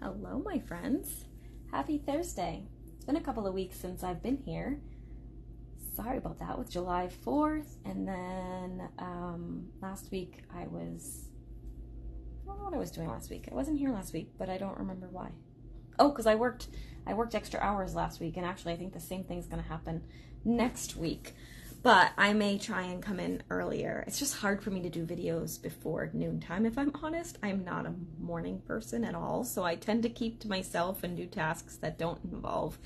Hello, my friends. Happy Thursday. It's been a couple of weeks since I've been here. Sorry about that with July 4th. And then last week I don't know what I was doing last week. I wasn't here last week, but I don't remember why. Oh, because I worked extra hours last week, and actually I think the same thing's going to happen next week. But I may try and come in earlier. It's just hard for me to do videos before noontime, if I'm honest. I'm not a morning person at all, so I tend to keep to myself and do tasks that don't involve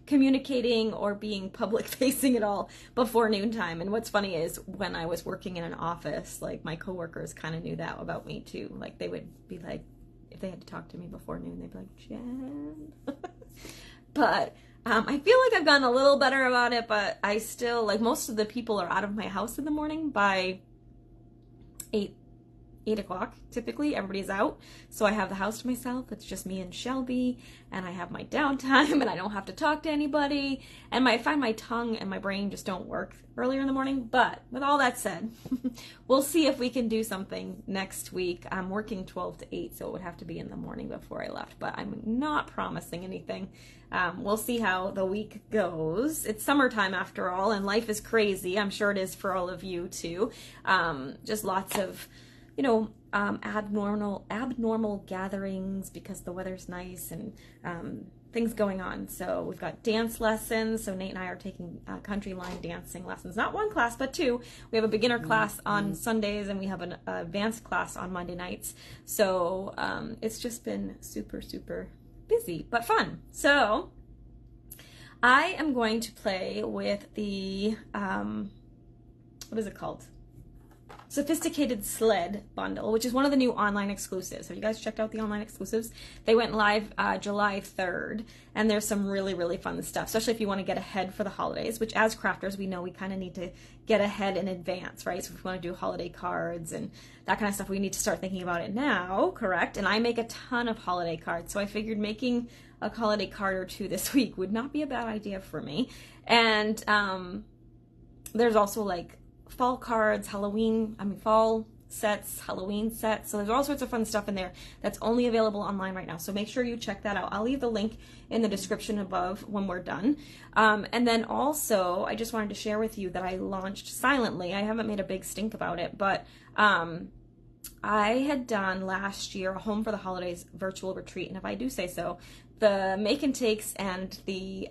communicating or being public facing at all before noontime. And what's funny is when I was working in an office, like my coworkers kind of knew that about me too. Like they would be like, if they had to talk to me before noon, they'd be like, Jen. But I feel like I've gotten a little better about it, but I still, like, most of the people are out of my house in the morning by 8 o'clock, typically. Everybody's out, so I have the house to myself. It's just me and Shelby, and I have my downtime, and I don't have to talk to anybody, and I find my tongue and my brain just don't work earlier in the morning. But with all that said, we'll see if we can do something next week. I'm working 12 to 8, so it would have to be in the morning before I left, but I'm not promising anything. We'll see how the week goes. It's summertime after all, and life is crazy. I'm sure it is for all of you too. Just lots of abnormal gatherings because the weather's nice and things going on. So we've got dance lessons. So Nate and I are taking country line dancing lessons. Not one class, but two. We have a beginner class on Sundays, and we have an advanced class on Monday nights. So it's just been super, super busy, but fun. So I am going to play with the, what is it called? Sophisticated Sled bundle, which is one of the new online exclusives. Have you guys checked out the online exclusives? They went live July 3rd, and there's some really, really fun stuff, especially if you want to get ahead for the holidays, which as crafters, we know we kind of need to get ahead in advance, right? So if we want to do holiday cards and that kind of stuff, we need to start thinking about it now, correct? And I make a ton of holiday cards, so I figured making a holiday card or two this week would not be a bad idea for me. And there's also like fall cards, fall sets, Halloween sets. So there's all sorts of fun stuff in there that's only available online right now. So make sure you check that out. I'll leave the link in the description above when we're done. And then also, I just wanted to share with you that I launched silently. I haven't made a big stink about it, but I had done last year a Home for the Holidays virtual retreat. And if I do say so, the make and takes and the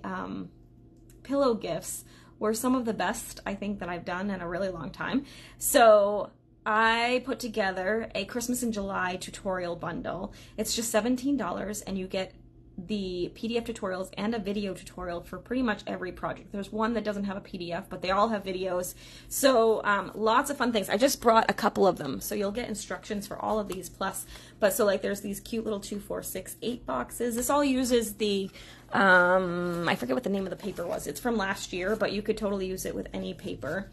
pillow gifts were some of the best, I think, that I've done in a really long time. So I put together a Christmas in July tutorial bundle. It's just $17, and you get the PDF tutorials and a video tutorial for pretty much every project. There's one that doesn't have a PDF, but they all have videos. So lots of fun things. I just brought a couple of them, so you'll get instructions for all of these plus. But so like there's these cute little 2, 4, 6, 8 boxes. This all uses the I forget what the name of the paper was. It's from last year, but you could totally use it with any paper.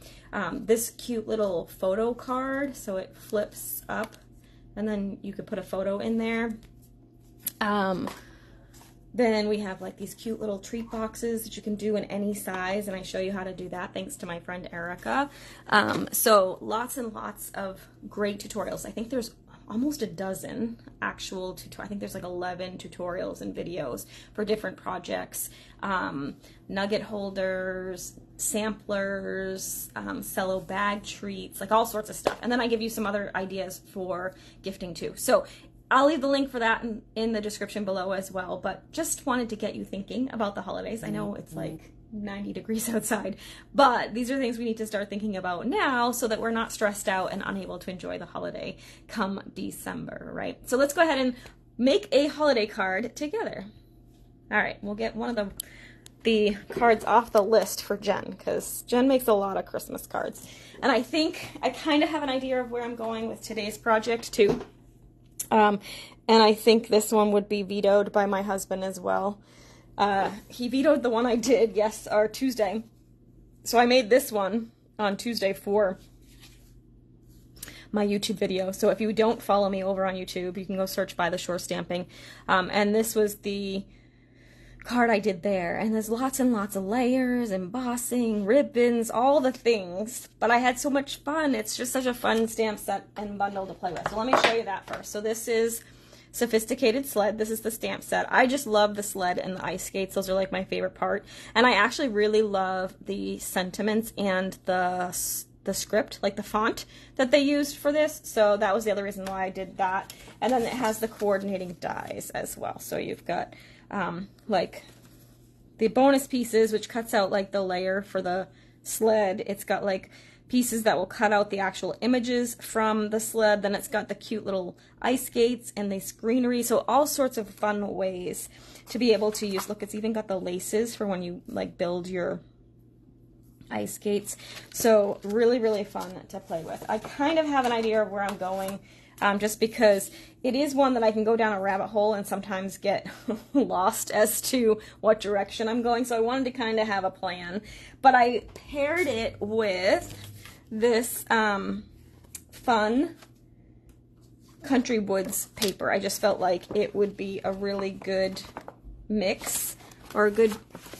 This cute little photo card, so it flips up, and then you could put a photo in there. Then we have like these cute little treat boxes that you can do in any size, and I show you how to do that thanks to my friend Erica. So lots and lots of great tutorials. I think there's almost a dozen actual I think there's like 11 tutorials and videos for different projects. Nugget holders, samplers, cello bag treats, like all sorts of stuff. And then I give you some other ideas for gifting too. So I'll leave the link for that in the description below as well, but just wanted to get you thinking about the holidays. I know it's like 90 degrees outside, but these are things we need to start thinking about now so that we're not stressed out and unable to enjoy the holiday come December, right? So let's go ahead and make a holiday card together. All right, we'll get one of the cards off the list for Jen, because Jen makes a lot of Christmas cards. And I think I kind of have an idea of where I'm going with today's project too. And I think this one would be vetoed by my husband as well. He vetoed the one I did, Tuesday. So I made this one on Tuesday for my YouTube video. So if you don't follow me over on YouTube, you can go search By the Shore Stamping. And this was the card I did there. And there's lots and lots of layers, embossing, ribbons, all the things. But I had so much fun. It's just such a fun stamp set and bundle to play with. So let me show you that first. So this is Sophisticated Sled. This is the stamp set. I just love the sled and the ice skates. Those are like my favorite part. And I actually really love the sentiments and the script, like the font that they used for this. So that was the other reason why I did that. And then it has the coordinating dies as well. So you've got like the bonus pieces, which cuts out like the layer for the sled. It's got like pieces that will cut out the actual images from the sled. Then it's got the cute little ice skates and the greenery. So all sorts of fun ways to be able to use. Look, it's even got the laces for when you like build your ice skates. So really, really fun to play with. I kind of have an idea of where I'm going, just because it is one that I can go down a rabbit hole and sometimes get lost as to what direction I'm going. So I wanted to kind of have a plan, but I paired it with this fun Country Woods paper. I just felt like it would be a really good mix or a good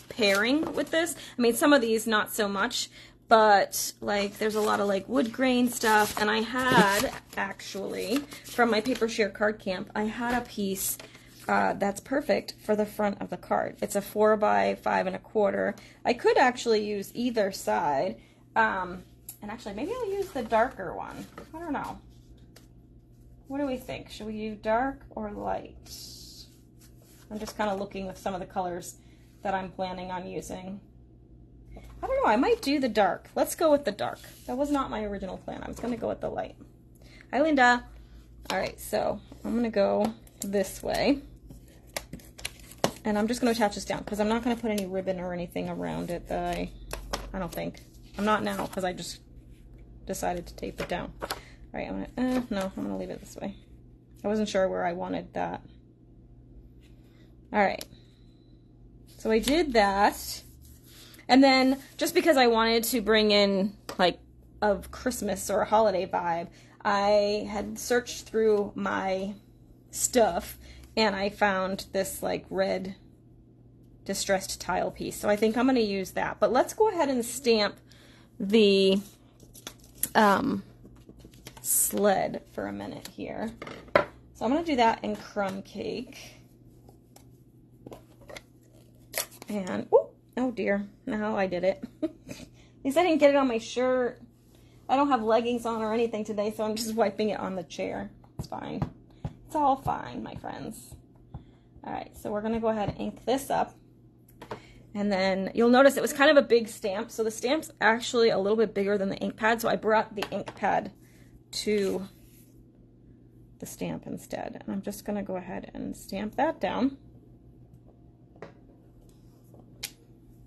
pairing with this. I mean, some of these not so much, but like there's a lot of like wood grain stuff. And I had actually, from my Paper Share card camp, I had a piece that's perfect for the front of the card. It's a 4 by 5 1/4. I could actually use either side. And actually, maybe I'll use the darker one. I don't know. What do we think? Should we do dark or light? I'm just kind of looking with some of the colors that I'm planning on using. I don't know, I might do the dark. Let's go with the dark. That was not my original plan. I was going to go with the light. Hi, Linda. All right, so I'm going to go this way. And I'm just going to attach this down because I'm not going to put any ribbon or anything around it that I don't think. I'm not now because I just decided to tape it down. All right, I'm going to, no, I'm going to leave it this way. I wasn't sure where I wanted that. All right. So I did that, and then just because I wanted to bring in like a Christmas or a holiday vibe, I had searched through my stuff and I found this like red distressed tile piece. So I think I'm going to use that. But let's go ahead and stamp the sled for a minute here. So I'm going to do that in Crumb Cake. And, oh dear, no, I did it. At least I didn't get it on my shirt. I don't have leggings on or anything today, so I'm just wiping it on the chair. It's fine. It's all fine, my friends. All right, so we're going to go ahead and ink this up. And then you'll notice it was kind of a big stamp. So the stamp's actually a little bit bigger than the ink pad, so I brought the ink pad to the stamp instead. And I'm just going to go ahead and stamp that down.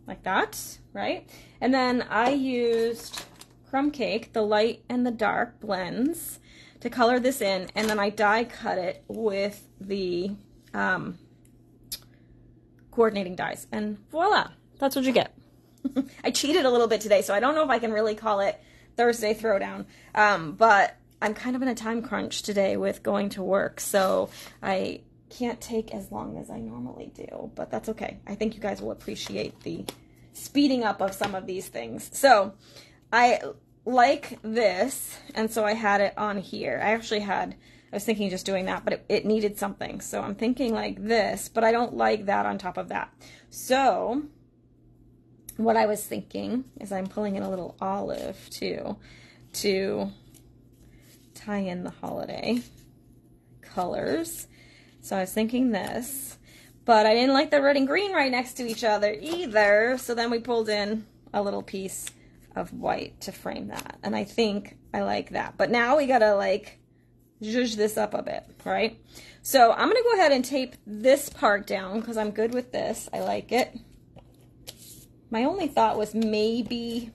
Like that, right? And then I used Crumb Cake, the light and the dark blends, to color this in, and then I die cut it with the coordinating dies, and voila, that's what you get. I cheated a little bit today, so I don't know if I can really call it Thursday Throwdown, but I'm kind of in a time crunch today with going to work, so I can't take as long as I normally do, but that's okay. I think you guys will appreciate the speeding up of some of these things. So I like this, and so I had it on here. I was thinking just doing that, but it needed something. So I'm thinking like this, but I don't like that on top of that. So what I was thinking is I'm pulling in a little olive too to tie in the holiday colors. So I was thinking this, but I didn't like the red and green right next to each other either. So then we pulled in a little piece of white to frame that. And I think I like that. But now we gotta like zhuzh this up a bit, right? So I'm gonna go ahead and tape this part down because I'm good with this. I like it. My only thought was maybe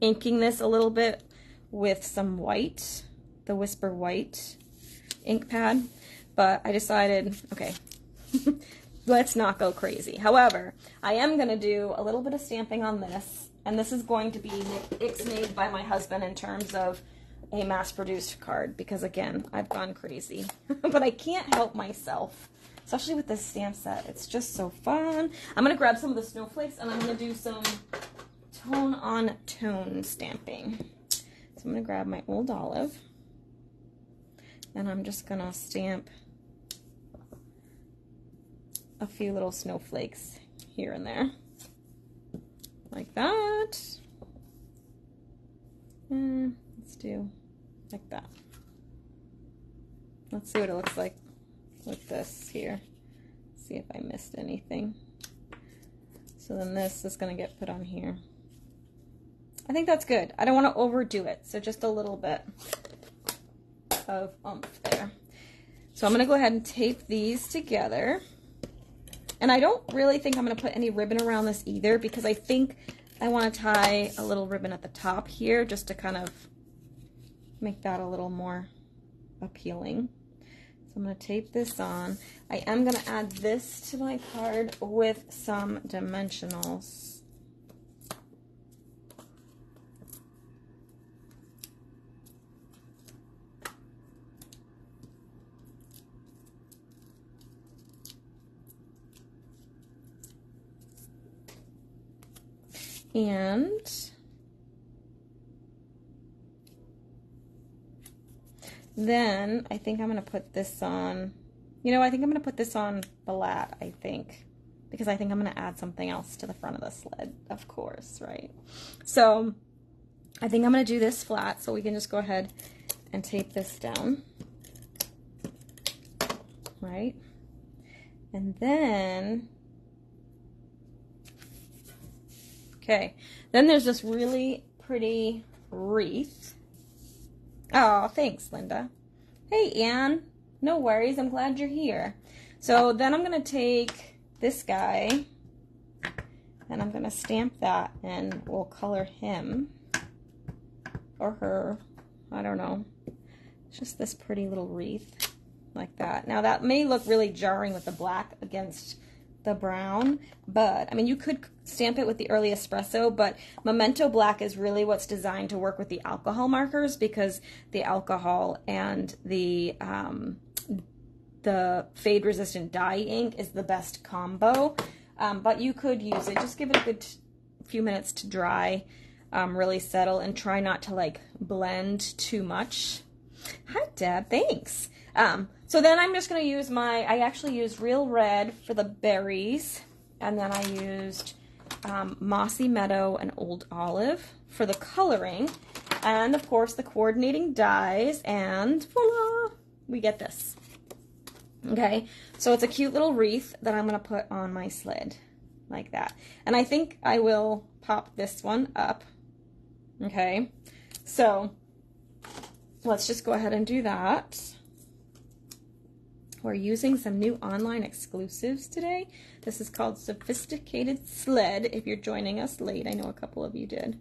inking this a little bit with some white, the Whisper White ink pad. But I decided, okay, let's not go crazy. However, I am going to do a little bit of stamping on this, and this is going to be ixnayed by my husband in terms of a mass-produced card, because again, I've gone crazy. But I can't help myself, especially with this stamp set. It's just so fun. I'm going to grab some of the snowflakes, and I'm going to do some tone-on-tone stamping. So I'm going to grab my old olive, and I'm just going to stamp a few little snowflakes here and there. Like that. And let's do like that. Let's see what it looks like with this here. See if I missed anything. So then this is going to get put on here. I think that's good. I don't want to overdo it, so just a little bit of oomph there. So I'm going to go ahead and tape these together. And I don't really think I'm going to put any ribbon around this either, because I think I want to tie a little ribbon at the top here just to kind of make that a little more appealing. So I'm going to tape this on. I am going to add this to my card with some dimensionals. And then I think I'm going to put this on, I think I'm going to put this on flat, I think, because I think I'm going to add something else to the front of the sled, of course, right? So I think I'm going to do this flat, so we can just go ahead and tape this down, right? And then, okay, then there's this really pretty wreath. Oh, thanks, Linda. Hey, Anne. No worries. I'm glad you're here. So then I'm going to take this guy and I'm going to stamp that and we'll color him or her. I don't know. It's just this pretty little wreath like that. Now that may look really jarring with the black against the brown, but I mean, you could stamp it with the early espresso, but Memento Black is really what's designed to work with the alcohol markers, because the alcohol and the fade resistant dye ink is the best combo. But you could use it, just give it a good few minutes to dry, really settle, and try not to like blend too much. Hi Deb, thanks. So then I'm just going to use I actually used Real Red for the berries, and then I used Mossy Meadow and Old Olive for the coloring, and of course the coordinating dyes, and voila, we get this. Okay, so it's a cute little wreath that I'm going to put on my sled, like that. And I think I will pop this one up. Okay, so let's just go ahead and do that. We're using some new online exclusives today. This is called Sophisticated Sled, if you're joining us late. I know a couple of you did.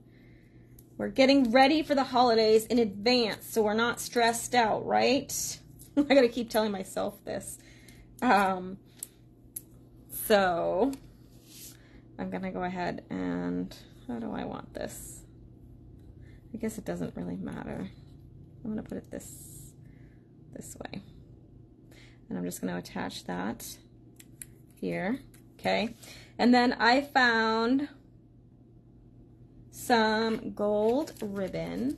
We're getting ready for the holidays in advance, so we're not stressed out, right? I gotta keep telling myself this. So I'm gonna go ahead and, how do I want this? I guess it doesn't really matter. I'm gonna put it this way. And I'm just going to attach that here, okay? And then I found some gold ribbon.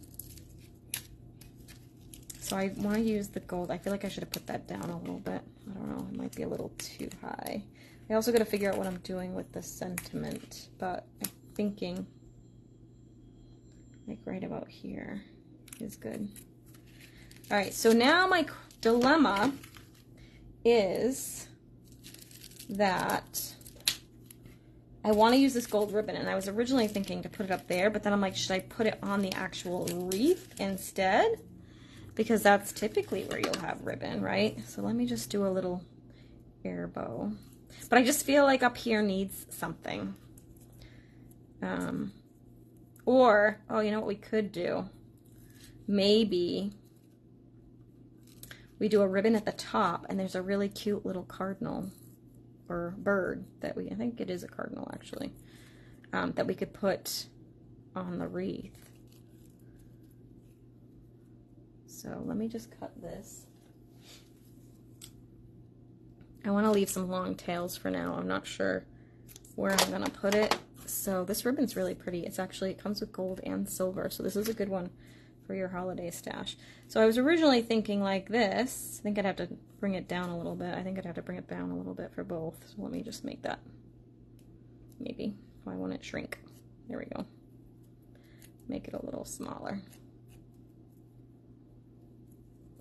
So I want to use the gold. I feel like I should have put that down a little bit. I don't know, it might be a little too high. I also got to figure out what I'm doing with the sentiment, but I'm thinking like right about here is good. All right, so now my dilemma is that I want to use this gold ribbon, and I was originally thinking to put it up there, but then I'm like, should I put it on the actual wreath instead? Because that's typically where you'll have ribbon, right? So let me just do a little air bow. But I just feel like up here needs something. Or, oh, you know what we could do? Maybe we do a ribbon at the top, and there's a really cute little cardinal or bird that I think it is a cardinal actually, that we could put on the wreath. So let me just cut this. I want to leave some long tails for now. I'm not sure where I'm gonna put it. So this ribbon's really pretty. It comes with gold and silver, so this is a good one for your holiday stash. So I was originally thinking like this. I think I'd have to bring it down a little bit. I think I'd have to bring it down a little bit for both. So let me just make that, maybe. Why won't it shrink? There we go. Make it a little smaller.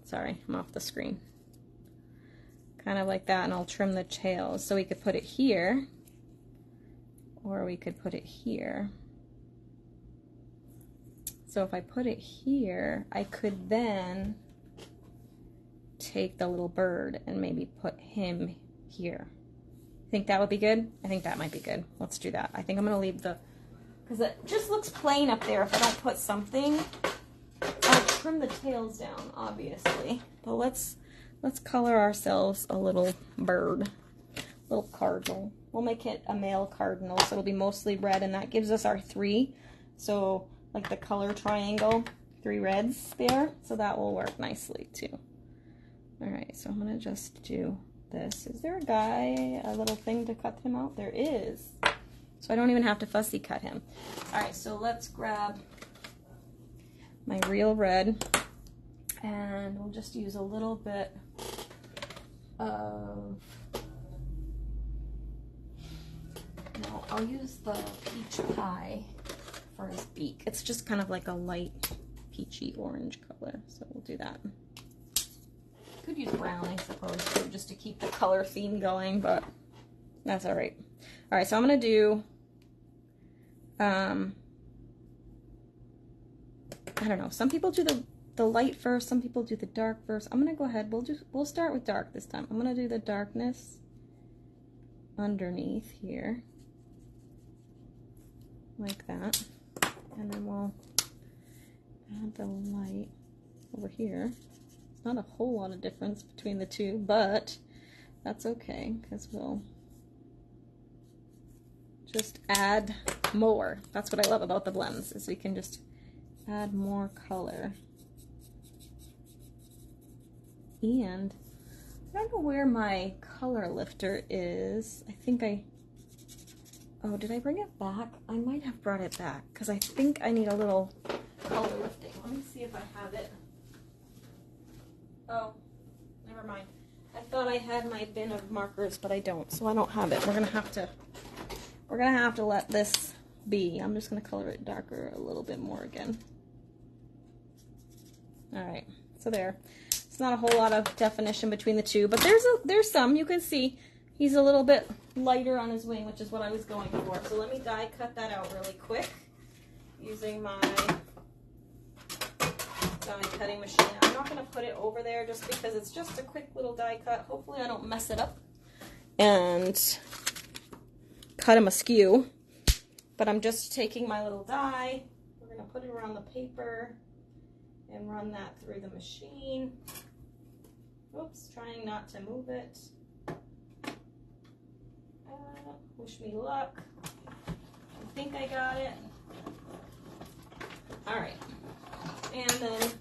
Sorry, I'm off the screen. Kind of like that, and I'll trim the tails. So we could put it here, or we could put it here. So if I put it here, I could then take the little bird and maybe put him here. Think that would be good? I think that might be good. Let's do that. I think I'm going to leave the, because it just looks plain up there if I don't put something. I'll trim the tails down, obviously. But let's color ourselves a little bird, little cardinal. We'll make it a male cardinal, so it'll be mostly red, and that gives us our 3. So like the color triangle, 3 reds there, so that will work nicely too. All right, so I'm gonna just do this. Is there a little thing to cut him out? There is. So I don't even have to fussy cut him. All right, so let's grab my real red, and we'll just use a little bit of, no, I'll use the peach pie for his beak. It's just kind of like a light peachy orange color, so we'll do that. Could use brown, I suppose, too, just to keep the color theme going, but that's all right. All right, so I'm gonna do, I don't know. Some people do the light first. Some people do the dark first. I'm gonna go ahead. We'll start with dark this time. I'm gonna do the darkness underneath here, like that, and then we'll add the light over here. It's not a whole lot of difference between the two, but that's okay because we'll just add more. That's what I love about the blends, is we can just add more color. And I don't know where my color lifter is. I think oh, did I bring it back? I might have brought it back because I think I need a little color lifting. Let me see if I have it. Oh, never mind. I thought I had my bin of markers, but I don't, so I don't have it. We're gonna have to let this be. I'm just gonna color it darker a little bit more again. All right, so there. It's not a whole lot of definition between the two, but there's some. You can see he's a little bit lighter on his wing, which is what I was going for. So let me die cut that out really quick using my die cutting machine. I'm not gonna put it over there just because it's just a quick little die cut. Hopefully I don't mess it up and cut him askew. But I'm just taking my little die. We're gonna put it around the paper and run that through the machine. Oops, trying not to move it. Wish me luck. I think I got it. All right. And then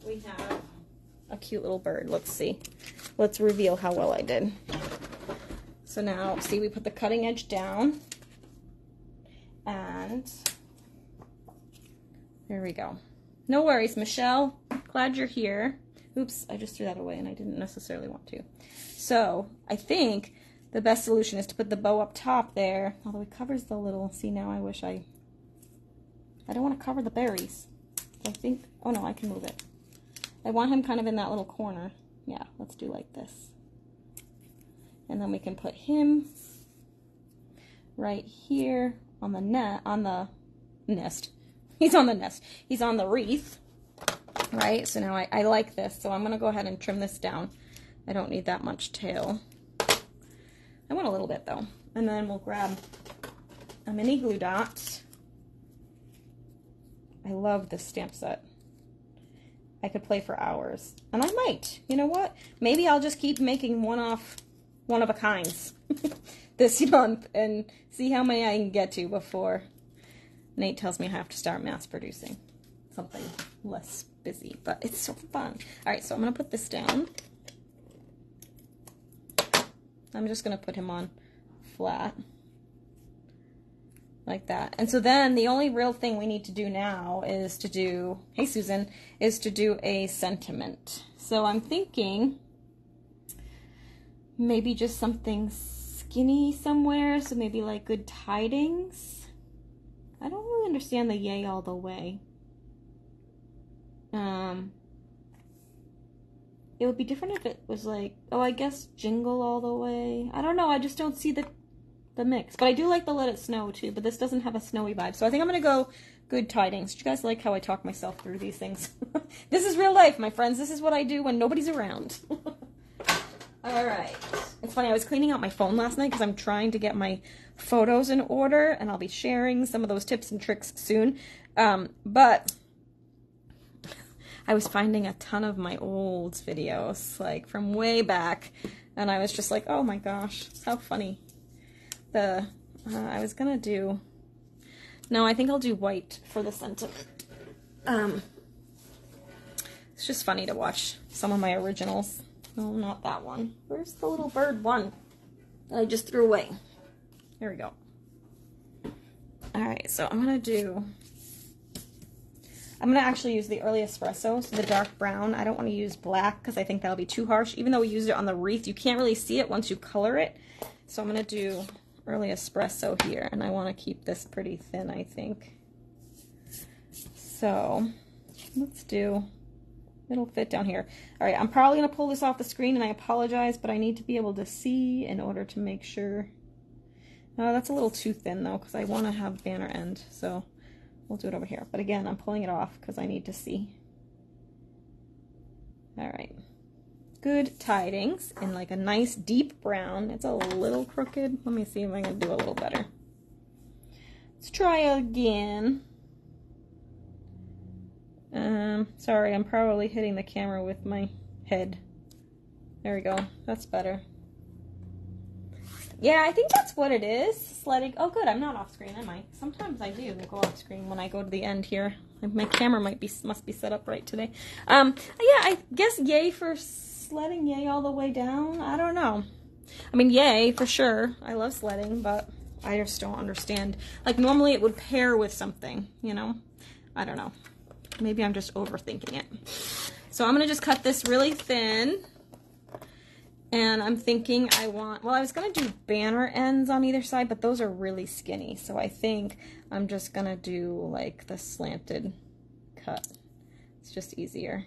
we have a cute little bird. Let's see. Let's reveal how well I did. So now, see, we put the cutting edge down. And there we go. No worries, Michelle. Glad you're here. Oops, I just threw that away and I didn't necessarily want to. So I think the best solution is to put the bow up top there, although it covers the little, see, now I wish I don't want to cover the berries. So I think, oh no, I can move it. I want him kind of in that little corner. Yeah, let's do like this. And then we can put him right here on the nest. He's on the nest. He's on the wreath, right? So now I like this, so I'm going to go ahead and trim this down. I don't need that much tail. I want a little bit, though. And then we'll grab a mini glue dot. I love this stamp set. I could play for hours. And I might. You know what? Maybe I'll just keep making one-of-a-kinds this month and see how many I can get to before Nate tells me I have to start mass producing something less busy, but it's so fun. All right, so I'm gonna put this down. I'm just gonna put him on flat. like that. And so then the only real thing we need to do now is to do, hey Susan, is to do a sentiment. So I'm thinking maybe just something skinny somewhere, so maybe like good tidings. I don't really understand the yay all the way. It would be different if it was like, oh, I guess jingle all the way. I don't know, I just don't see the mix. But I do like the let it snow too, but this doesn't have a snowy vibe. So I think I'm going to go good tidings. Do you guys like how I talk myself through these things? This is real life, my friends. This is what I do when nobody's around. All right. It's funny, I was cleaning out my phone last night because I'm trying to get my photos in order, and I'll be sharing some of those tips and tricks soon. But I was finding a ton of my old videos, like from way back, and I was just like, oh my gosh, how funny. I was gonna do, no, I think I'll do white for the sentiment. It's just funny to watch some of my originals. No, not that one. Where's the little bird one that I just threw away? There we go. All right, so I'm gonna actually use the early espresso, so the dark brown. I don't want to use black because I think that'll be too harsh. Even though we used it on the wreath, you can't really see it once you color it. So I'm gonna do early espresso here, and I want to keep this pretty thin, I think. So let's do, it'll fit down here. All right, I'm probably going to pull this off the screen, and I apologize, but I need to be able to see in order to make sure. That's a little too thin though, because I want to have banner end, so we'll do it over here. But again, I'm pulling it off because I need to see. All right. Good tidings in like a nice deep brown. It's a little crooked. Let me see if I can do a little better. Let's try again. Sorry, I'm probably hitting the camera with my head. There we go. That's better. Yeah, I think that's what it is. Sledding. Oh, good. I'm not off screen, am I? Sometimes I do go off screen when I go to the end here. My camera must be set up right today. Yeah, I guess yay for sledding, yay all the way down. I don't know. I mean, yay for sure. I love sledding, but I just don't understand. Like normally it would pair with something, you know? I don't know. Maybe I'm just overthinking it. So I'm gonna just cut this really thin. And I'm thinking I was gonna do banner ends on either side, but those are really skinny. So I think I'm just gonna do like the slanted cut. It's just easier.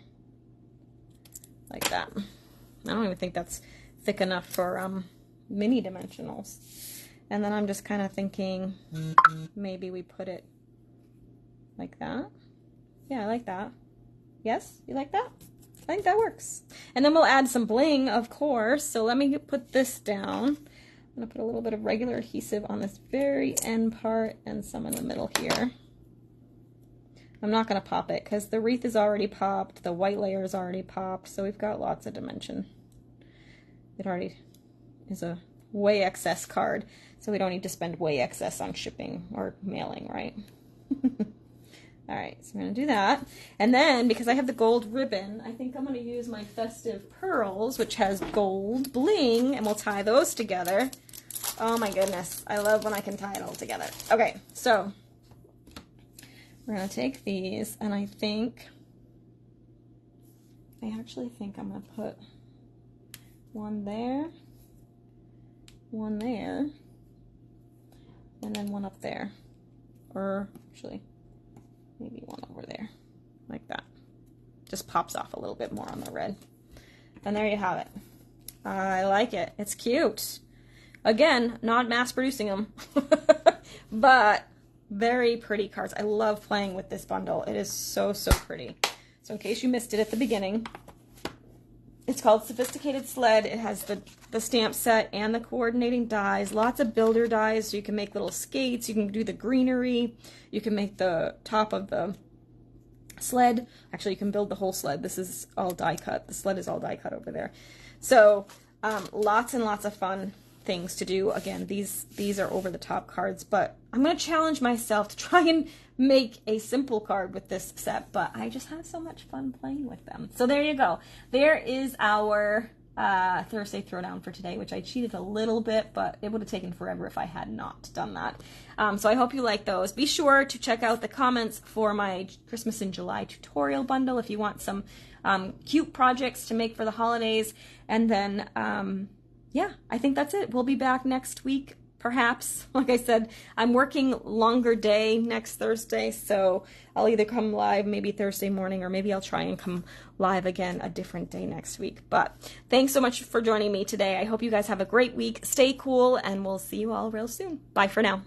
Like that. I don't even think that's thick enough for mini dimensionals. And then I'm just kind of thinking maybe we put it like that. Yeah, I like that. Yes, you like that? I think that works. And then we'll add some bling, of course. So let me put this down. I'm gonna put a little bit of regular adhesive on this very end part and some in the middle here. I'm not gonna pop it because the wreath is already popped, the white layer is already popped, so we've got lots of dimension. It already is a way excess card, so we don't need to spend way excess on shipping or mailing, right? All right, so I'm gonna do that. And then, because I have the gold ribbon, I think I'm gonna use my Festive Pearls, which has gold bling, and we'll tie those together. Oh my goodness, I love when I can tie it all together. Okay, so we're gonna take these, and I actually think I'm gonna put one there, and then one up there. Or actually, maybe one over there, like that. Just pops off a little bit more on the red. And there you have it. I like it. It's cute. Again, not mass producing them, but very pretty cards. I love playing with this bundle. It is so, so pretty. So in case you missed it at the beginning, it's called Sophisticated Sled. It has the stamp set and the coordinating dies. Lots of builder dies, so you can make little skates. You can do the greenery. You can make the top of the sled. Actually, you can build the whole sled. This is all die cut. The sled is all die cut over there. So lots and lots of fun things to do. Again, these are over the top cards, but I'm going to challenge myself to try and make a simple card with this set, but I just have so much fun playing with them. So there you go. There is our Thursday throwdown for today, which I cheated a little bit, but it would have taken forever if I had not done that. So I hope you like those. Be sure to check out the comments for my Christmas in July tutorial bundle if you want some cute projects to make for the holidays. And then, yeah, I think that's it. We'll be back next week, perhaps. Like I said, I'm working longer day next Thursday, so I'll either come live maybe Thursday morning, or maybe I'll try and come live again a different day next week. But thanks so much for joining me today. I hope you guys have a great week. Stay cool, and we'll see you all real soon. Bye for now.